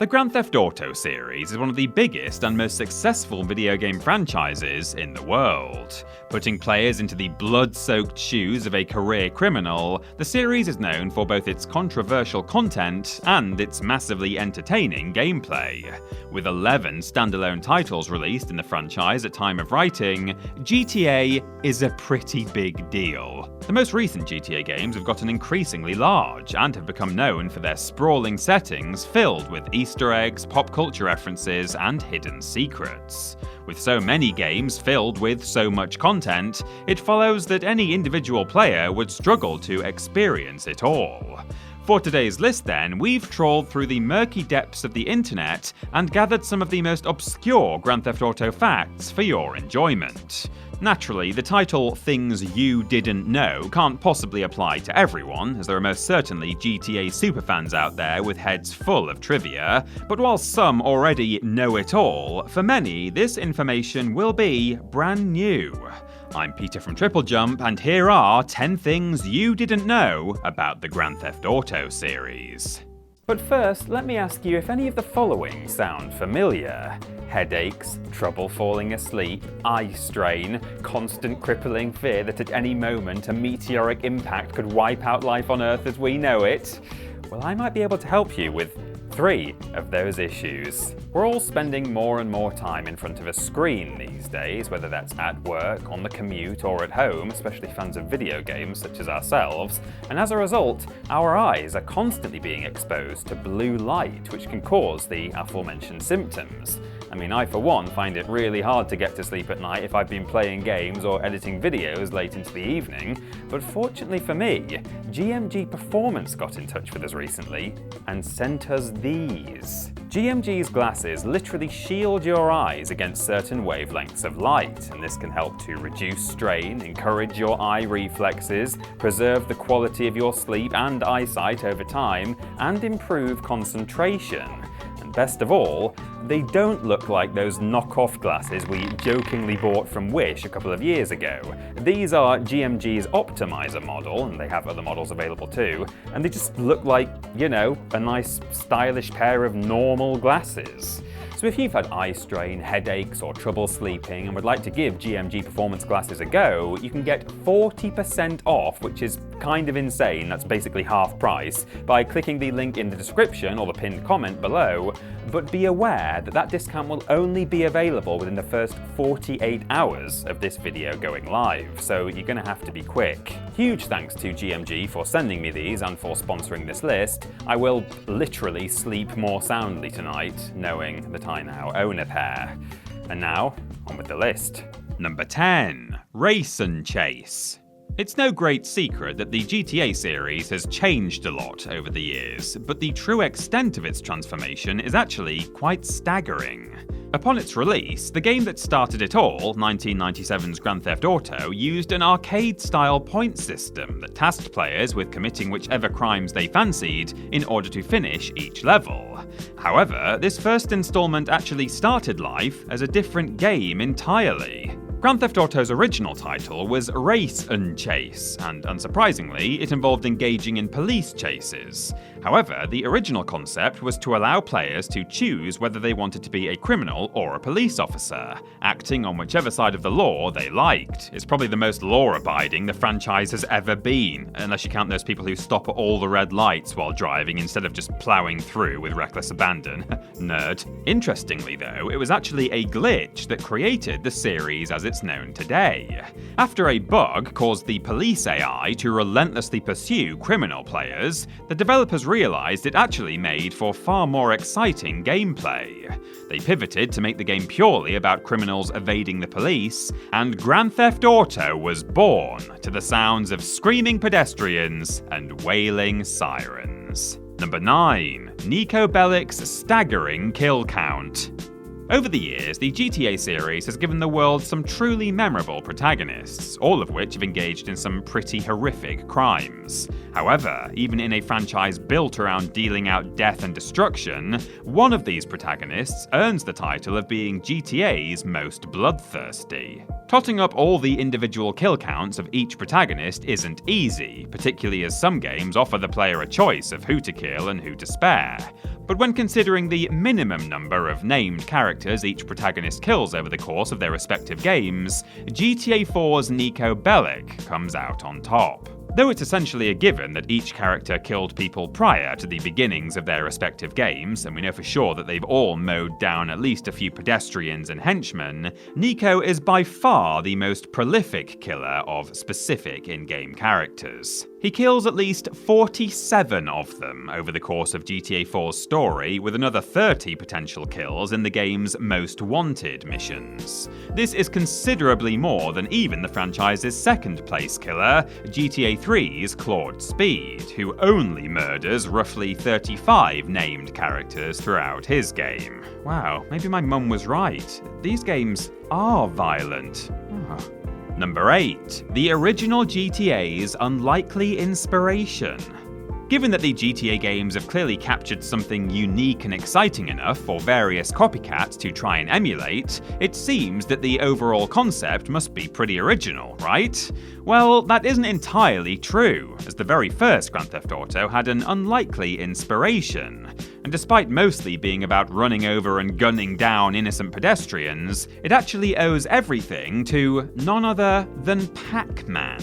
The Grand Theft Auto series is one of the biggest and most successful video game franchises in the world. Putting players into the blood-soaked shoes of a career criminal, the series is known for both its controversial content and its massively entertaining gameplay. With 11 standalone titles released in the franchise at time of writing, GTA is a pretty big deal. The most recent GTA games have gotten increasingly large and have become known for their sprawling settings filled with Easter eggs, pop culture references, and hidden secrets. With so many games filled with so much content, it follows that any individual player would struggle to experience it all. For today's list then, we've trawled through the murky depths of the internet and gathered some of the most obscure Grand Theft Auto facts for your enjoyment. Naturally, the title Things You Didn't Know can't possibly apply to everyone, as there are most certainly GTA superfans out there with heads full of trivia, but while some already know it all, for many this information will be brand new. I'm Peter from TripleJump, and here are 10 things you didn't know about the Grand Theft Auto series. But first, let me ask you if any of the following sound familiar. Headaches, trouble falling asleep, eye strain, constant crippling fear that at any moment a meteoric impact could wipe out life on Earth as we know it. Well, I might be able to help you with 3 of those issues. We're all spending more and more time in front of a screen these days, whether that's at work, on the commute, or at home, especially fans of video games such as ourselves, and as a result, our eyes are constantly being exposed to blue light, which can cause the aforementioned symptoms. I mean, I for one find it really hard to get to sleep at night if I've been playing games or editing videos late into the evening, but fortunately for me, GMG Performance got in touch with us recently and sent us these. GMG's glasses literally shield your eyes against certain wavelengths of light, and this can help to reduce strain, encourage your eye reflexes, preserve the quality of your sleep and eyesight over time, and improve concentration. And best of all, they don't look like those knockoff glasses we jokingly bought from Wish a couple of years ago. These are GMG's Optimizer model, and they have other models available too, and they just look like, you know, a nice stylish pair of normal glasses. So if you've had eye strain, headaches, or trouble sleeping and would like to give GMG Performance glasses a go, you can get 40% off, which is kind of insane, that's basically half price, by clicking the link in the description or the pinned comment below, but be aware that that discount will only be available within the first 48 hours of this video going live, so you're going to have to be quick. Huge thanks to GMG for sending me these and for sponsoring this list. I will literally sleep more soundly tonight, knowing that I now own a pair. And now, on with the list. Number 10. Race and Chase. It's no great secret that the GTA series has changed a lot over the years, but the true extent of its transformation is actually quite staggering. Upon its release, the game that started it all, 1997's Grand Theft Auto, used an arcade-style point system that tasked players with committing whichever crimes they fancied in order to finish each level. However, this first installment actually started life as a different game entirely. Grand Theft Auto's original title was Race and Chase, and unsurprisingly, it involved engaging in police chases. However, the original concept was to allow players to choose whether they wanted to be a criminal or a police officer, acting on whichever side of the law they liked. It's probably the most law-abiding the franchise has ever been, unless you count those people who stop at all the red lights while driving instead of just ploughing through with reckless abandon. Nerd. Interestingly though, it was actually a glitch that created the series as it's known today. After a bug caused the police AI to relentlessly pursue criminal players, the developers realized it actually made for far more exciting gameplay. They pivoted to make the game purely about criminals evading the police, and Grand Theft Auto was born to the sounds of screaming pedestrians and wailing sirens. Number 9. Nico Bellic's staggering kill count. Over the years, the GTA series has given the world some truly memorable protagonists, all of which have engaged in some pretty horrific crimes. However, even in a franchise built around dealing out death and destruction, one of these protagonists earns the title of being GTA's most bloodthirsty. Totting up all the individual kill counts of each protagonist isn't easy, particularly as some games offer the player a choice of who to kill and who to spare. But when considering the minimum number of named characters each protagonist kills over the course of their respective games, GTA 4's Niko Bellic comes out on top. Though it's essentially a given that each character killed people prior to the beginnings of their respective games, and we know for sure that they've all mowed down at least a few pedestrians and henchmen, Niko is by far the most prolific killer of specific in-game characters. He kills at least 47 of them over the course of GTA 4's story, with another 30 potential kills in the game's Most Wanted missions. This is considerably more than even the franchise's second place killer, GTA 3's Claude Speed, who only murders roughly 35 named characters throughout his game. Wow, maybe my mum was right. These games are violent. Oh. Number 8. The original GTA's unlikely inspiration. Given that the GTA games have clearly captured something unique and exciting enough for various copycats to try and emulate, it seems that the overall concept must be pretty original, right? Well, that isn't entirely true, as the very first Grand Theft Auto had an unlikely inspiration. And despite mostly being about running over and gunning down innocent pedestrians, it actually owes everything to none other than Pac-Man.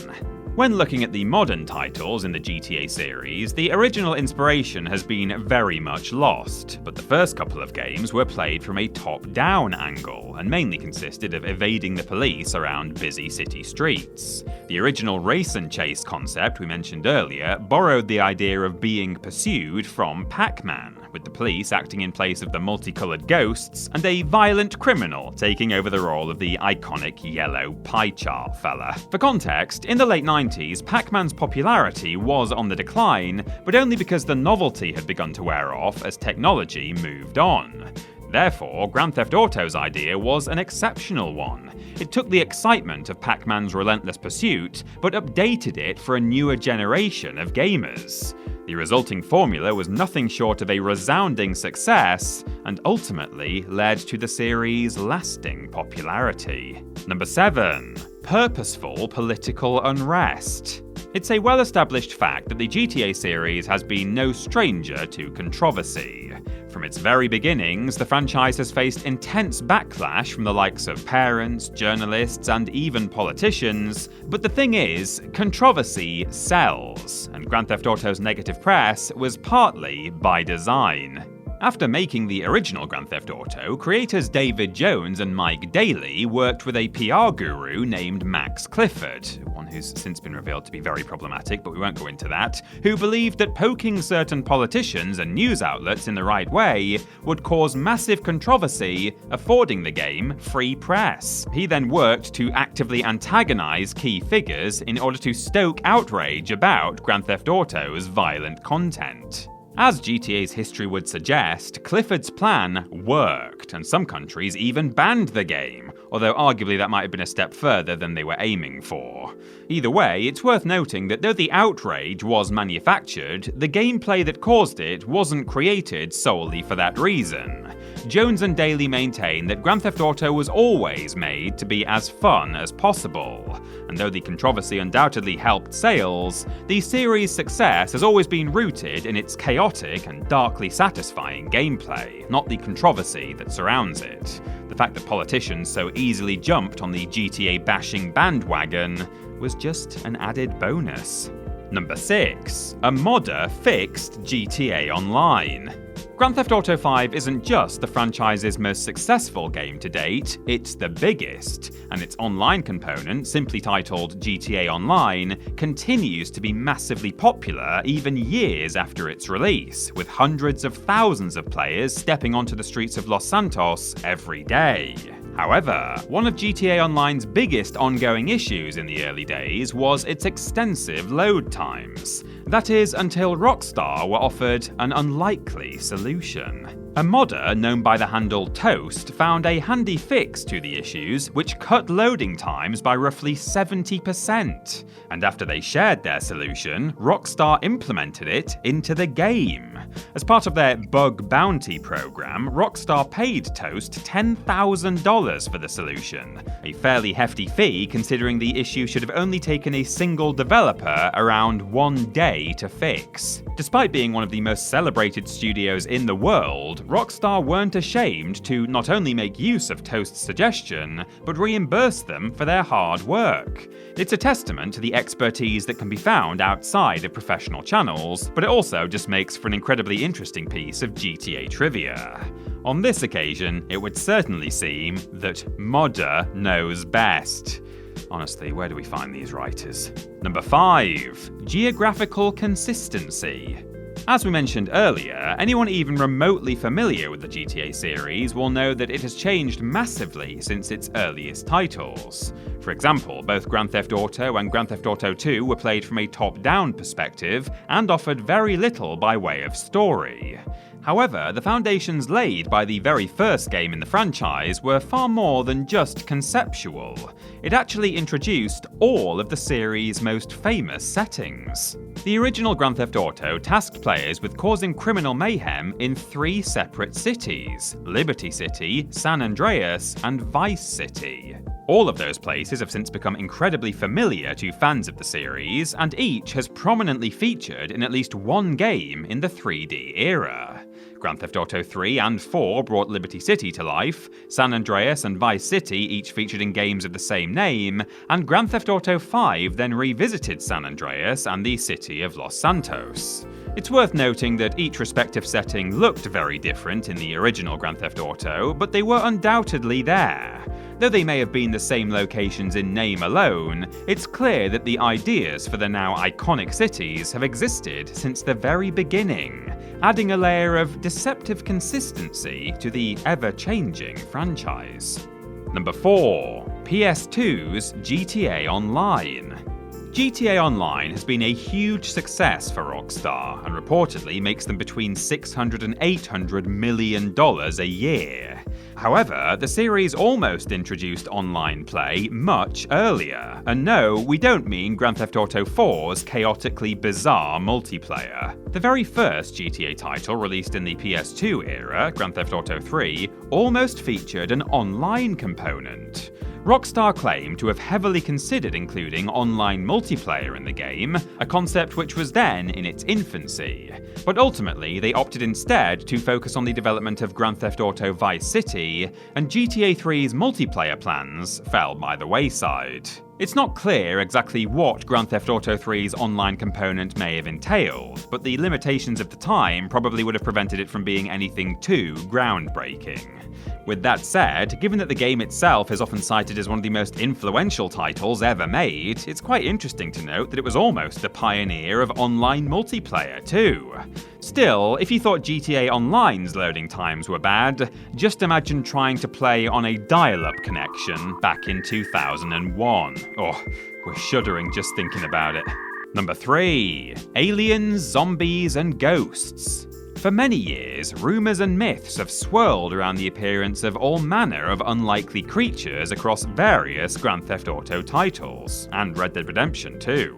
When looking at the modern titles in the GTA series, the original inspiration has been very much lost, but the first couple of games were played from a top-down angle, and mainly consisted of evading the police around busy city streets. The original race and chase concept we mentioned earlier borrowed the idea of being pursued from Pac-Man, with the police acting in place of the multicolored ghosts, and a violent criminal taking over the role of the iconic yellow pie chart fella. For context, in the late 90s, Pac-Man's popularity was on the decline, but only because the novelty had begun to wear off as technology moved on. Therefore, Grand Theft Auto's idea was an exceptional one. It took the excitement of Pac-Man's relentless pursuit, but updated it for a newer generation of gamers. The resulting formula was nothing short of a resounding success, and ultimately led to the series' lasting popularity. Number 7. Purposeful political unrest. It's a well-established fact that the GTA series has been no stranger to controversy. From its very beginnings, the franchise has faced intense backlash from the likes of parents, journalists, and even politicians. But the thing is, controversy sells, and Grand Theft Auto's negative press was partly by design. After making the original Grand Theft Auto, creators David Jones and Mike Daly worked with a PR guru named Max Clifford, one who's since been revealed to be very problematic, but we won't go into that, who believed that poking certain politicians and news outlets in the right way would cause massive controversy, affording the game free press. He then worked to actively antagonize key figures in order to stoke outrage about Grand Theft Auto's violent content. As GTA's history would suggest, Clifford's plan worked, and some countries even banned the game, although arguably that might have been a step further than they were aiming for. Either way, it's worth noting that though the outrage was manufactured, the gameplay that caused it wasn't created solely for that reason. Jones and Daly maintain that Grand Theft Auto was always made to be as fun as possible, and though the controversy undoubtedly helped sales, the series' success has always been rooted in its chaotic and darkly satisfying gameplay, not the controversy that surrounds it. The fact that politicians so easily jumped on the GTA bashing bandwagon was just an added bonus. Number 6. A modder fixed GTA Online. Grand Theft Auto 5 isn't just the franchise's most successful game to date, it's the biggest, and its online component, simply titled GTA Online, continues to be massively popular even years after its release, with hundreds of thousands of players stepping onto the streets of Los Santos every day. However, one of GTA Online's biggest ongoing issues in the early days was its extensive load times. That is, until Rockstar were offered an unlikely solution. A modder known by the handle Toast found a handy fix to the issues which cut loading times by roughly 70%. And after they shared their solution, Rockstar implemented it into the game. As part of their bug bounty program, Rockstar paid Toast $10,000 for the solution, a fairly hefty fee considering the issue should have only taken a single developer around 1 day to fix. Despite being one of the most celebrated studios in the world, Rockstar weren't ashamed to not only make use of Toast's suggestion, but reimburse them for their hard work. It's a testament to the expertise that can be found outside of professional channels, but it also just makes for an incredibly interesting piece of GTA trivia. On this occasion, it would certainly seem that Modder knows best. Honestly, where do we find these writers? Number 5. Geographical consistency. As we mentioned earlier, anyone even remotely familiar with the GTA series will know that it has changed massively since its earliest titles. For example, both Grand Theft Auto and Grand Theft Auto 2 were played from a top-down perspective and offered very little by way of story. However, the foundations laid by the very first game in the franchise were far more than just conceptual. It actually introduced all of the series' most famous settings. The original Grand Theft Auto tasked players with causing criminal mayhem in 3 separate cities: Liberty City, San Andreas, and Vice City. All of those places have since become incredibly familiar to fans of the series, and each has prominently featured in at least one game in the 3D era. Grand Theft Auto 3 and 4 brought Liberty City to life, San Andreas and Vice City each featured in games of the same name, and Grand Theft Auto 5 then revisited San Andreas and the city of Los Santos. It's worth noting that each respective setting looked very different in the original Grand Theft Auto, but they were undoubtedly there. Though they may have been the same locations in name alone, it's clear that the ideas for the now iconic cities have existed since the very beginning, adding a layer of deceptive consistency to the ever-changing franchise. Number 4. PS2's GTA Online. GTA Online has been a huge success for Rockstar and reportedly makes them between $600 and $800 million a year. However, the series almost introduced online play much earlier, and no, we don't mean Grand Theft Auto 4's chaotically bizarre multiplayer. The very first GTA title released in the PS2 era, Grand Theft Auto 3, almost featured an online component. Rockstar claimed to have heavily considered including online multiplayer in the game, a concept which was then in its infancy. But ultimately, they opted instead to focus on the development of Grand Theft Auto Vice City, and GTA 3's multiplayer plans fell by the wayside. It's not clear exactly what Grand Theft Auto 3's online component may have entailed, but the limitations of the time probably would have prevented it from being anything too groundbreaking. With that said, given that the game itself is often cited as one of the most influential titles ever made, it's quite interesting to note that it was almost a pioneer of online multiplayer too. Still, if you thought GTA Online's loading times were bad, just imagine trying to play on a dial-up connection back in 2001. Oh, we're shuddering just thinking about it. Number 3. Aliens, Zombies, and Ghosts. For many years, rumours and myths have swirled around the appearance of all manner of unlikely creatures across various Grand Theft Auto titles, and Red Dead Redemption too.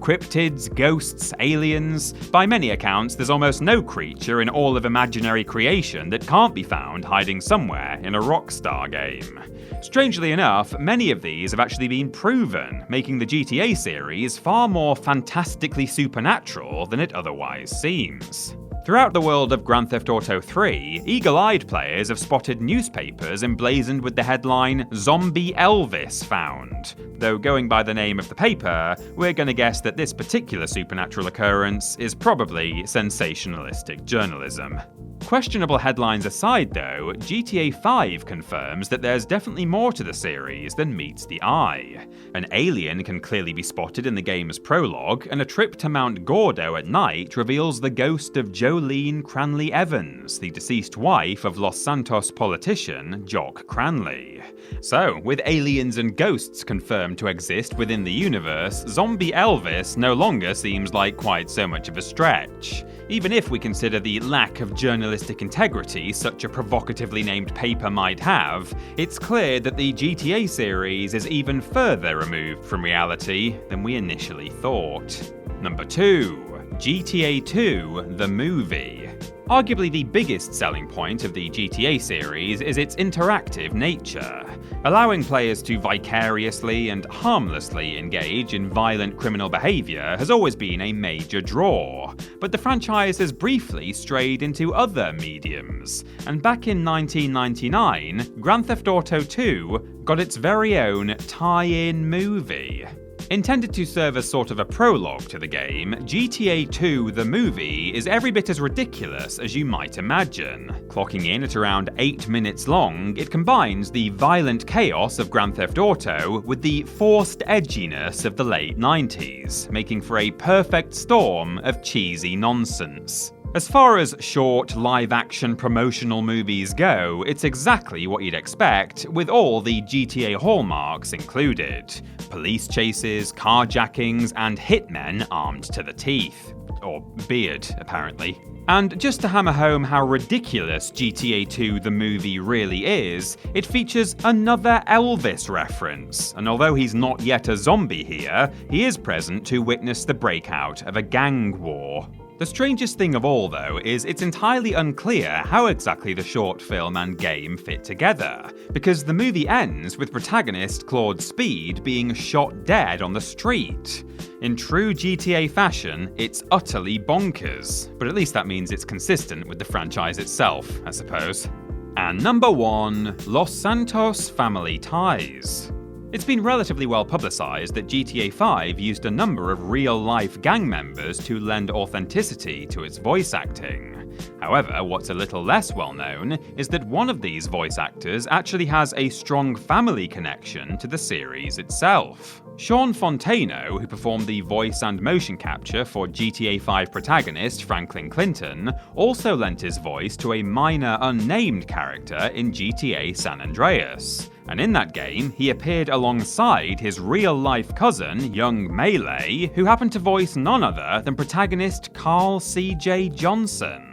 Cryptids, ghosts, aliens. By many accounts, there's almost no creature in all of imaginary creation that can't be found hiding somewhere in a Rockstar game. Strangely enough, many of these have actually been proven, making the GTA series far more fantastically supernatural than it otherwise seems. Throughout the world of Grand Theft Auto 3, eagle-eyed players have spotted newspapers emblazoned with the headline "Zombie Elvis Found." Though going by the name of the paper, we're gonna guess that this particular supernatural occurrence is probably sensationalistic journalism. Questionable headlines aside though, GTA 5 confirms that there's definitely more to the series than meets the eye. An alien can clearly be spotted in the game's prologue, and a trip to Mount Gordo at night reveals the ghost of Joe Jolene Cranley Evans, the deceased wife of Los Santos politician Jock Cranley. So, with aliens and ghosts confirmed to exist within the universe, zombie Elvis no longer seems like quite so much of a stretch. Even if we consider the lack of journalistic integrity such a provocatively named paper might have, it's clear that the GTA series is even further removed from reality than we initially thought. Number 2. GTA 2 The Movie. Arguably the biggest selling point of the GTA series is its interactive nature. Allowing players to vicariously and harmlessly engage in violent criminal behaviour has always been a major draw, but the franchise has briefly strayed into other mediums, and back in 1999, Grand Theft Auto 2 got its very own tie-in movie. Intended to serve as sort of a prologue to the game, GTA 2 The Movie is every bit as ridiculous as you might imagine. Clocking in at around 8 minutes long, it combines the violent chaos of Grand Theft Auto with the forced edginess of the late 90s, making for a perfect storm of cheesy nonsense. As far as short, live-action promotional movies go, it's exactly what you'd expect, with all the GTA hallmarks included. Police chases, carjackings, and hitmen armed to the teeth. Or beard, apparently. And just to hammer home how ridiculous GTA 2 The Movie really is, it features another Elvis reference, and although he's not yet a zombie here, he is present to witness the breakout of a gang war. The strangest thing of all, though, is it's entirely unclear how exactly the short film and game fit together, because the movie ends with protagonist Claude Speed being shot dead on the street. In true GTA fashion, it's utterly bonkers, but at least that means it's consistent with the franchise itself, I suppose. And number 1, Los Santos Family Ties. It's been relatively well publicised that GTA 5 used a number of real-life gang members to lend authenticity to its voice acting. However, what's a little less well known is that one of these voice actors actually has a strong family connection to the series itself. Sean Fontano, who performed the voice and motion capture for GTA 5 protagonist Franklin Clinton, also lent his voice to a minor unnamed character in GTA San Andreas. And in that game, he appeared alongside his real-life cousin, young Melee, who happened to voice none other than protagonist Carl C.J. Johnson.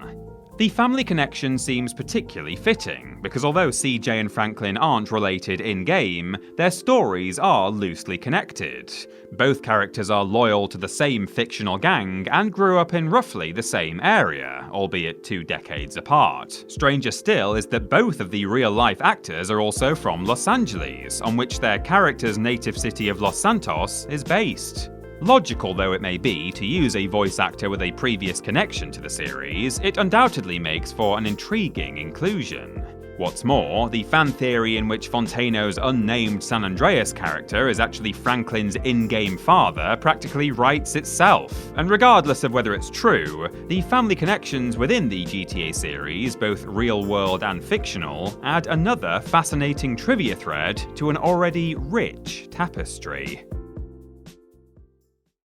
The family connection seems particularly fitting, because although CJ and Franklin aren't related in-game, their stories are loosely connected. Both characters are loyal to the same fictional gang and grew up in roughly the same area, albeit 2 decades apart. Stranger still is that both of the real-life actors are also from Los Angeles, on which their character's native city of Los Santos is based. Logical though it may be to use a voice actor with a previous connection to the series, it undoubtedly makes for an intriguing inclusion. What's more, the fan theory in which Fontano's unnamed San Andreas character is actually Franklin's in-game father practically writes itself. And regardless of whether it's true, the family connections within the GTA series, both real-world and fictional, add another fascinating trivia thread to an already rich tapestry.